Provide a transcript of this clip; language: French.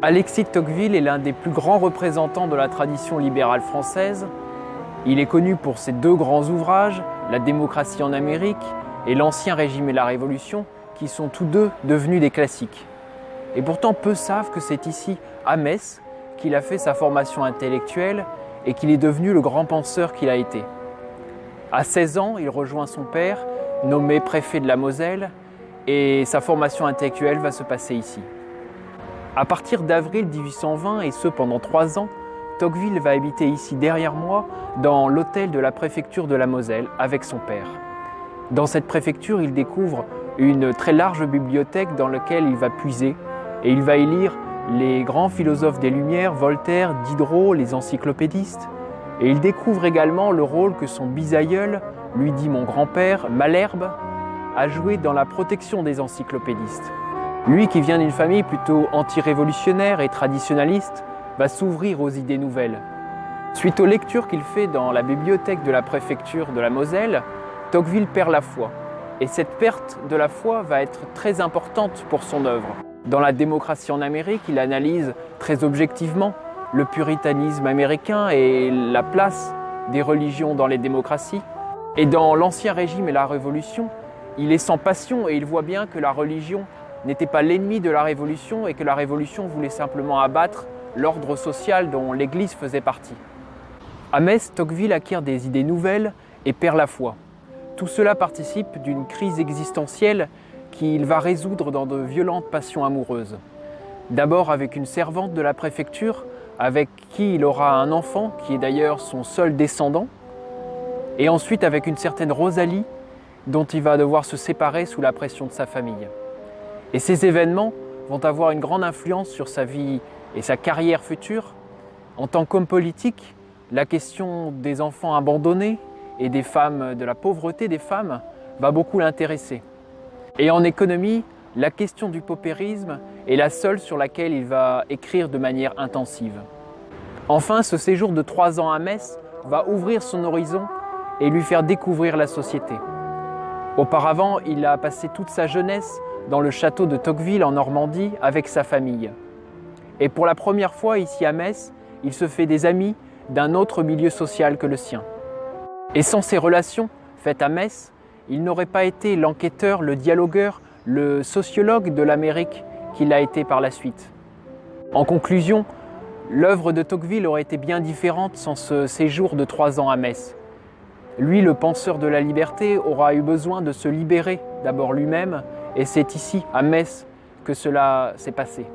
Alexis de Tocqueville est l'un des plus grands représentants de la tradition libérale française. Il est connu pour ses deux grands ouvrages, La démocratie en Amérique et L'Ancien Régime et la Révolution, qui sont tous deux devenus des classiques. Et pourtant, peu savent que c'est ici, à Metz, qu'il a fait sa formation intellectuelle et qu'il est devenu le grand penseur qu'il a été. À 16 ans, il rejoint son père, nommé préfet de la Moselle, et sa formation intellectuelle va se passer ici. À partir d'avril 1820, et ce pendant 3 ans, Tocqueville va habiter ici derrière moi, dans l'hôtel de la préfecture de la Moselle, avec son père. Dans cette préfecture, il découvre une très large bibliothèque dans laquelle il va puiser, et il va y lire les grands philosophes des Lumières, Voltaire, Diderot, les encyclopédistes. Et il découvre également le rôle que son bisaïeul, lui dit mon grand-père, Malherbe, a joué dans la protection des encyclopédistes. Lui qui vient d'une famille plutôt anti-révolutionnaire et traditionnaliste, va s'ouvrir aux idées nouvelles. Suite aux lectures qu'il fait dans la bibliothèque de la préfecture de la Moselle, Tocqueville perd la foi. Et cette perte de la foi va être très importante pour son œuvre. Dans La démocratie en Amérique, il analyse très objectivement le puritanisme américain et la place des religions dans les démocraties. Et dans L'Ancien Régime et la Révolution, il est sans passion et il voit bien que la religion n'était pas l'ennemi de la Révolution et que la Révolution voulait simplement abattre l'ordre social dont l'Église faisait partie. À Metz, Tocqueville acquiert des idées nouvelles et perd la foi. Tout cela participe d'une crise existentielle qu'il va résoudre dans de violentes passions amoureuses. D'abord avec une servante de la préfecture, avec qui il aura un enfant, qui est d'ailleurs son seul descendant, et ensuite avec une certaine Rosalie, dont il va devoir se séparer sous la pression de sa famille. Et ces événements vont avoir une grande influence sur sa vie et sa carrière future. En tant qu'homme politique, la question des enfants abandonnés et des femmes, de la pauvreté des femmes, va beaucoup l'intéresser. Et en économie, la question du paupérisme est la seule sur laquelle il va écrire de manière intensive. Enfin, ce séjour de 3 ans à Metz va ouvrir son horizon et lui faire découvrir la société. Auparavant, il a passé toute sa jeunesse dans le château de Tocqueville en Normandie avec sa famille. Et pour la première fois ici à Metz, il se fait des amis d'un autre milieu social que le sien. Et sans ces relations faites à Metz, il n'aurait pas été l'enquêteur, le dialogueur, le sociologue de l'Amérique qu'il a été par la suite. En conclusion, l'œuvre de Tocqueville aurait été bien différente sans ce séjour de 3 ans à Metz. Lui, le penseur de la liberté, aura eu besoin de se libérer d'abord lui-même, et c'est ici, à Metz, que cela s'est passé.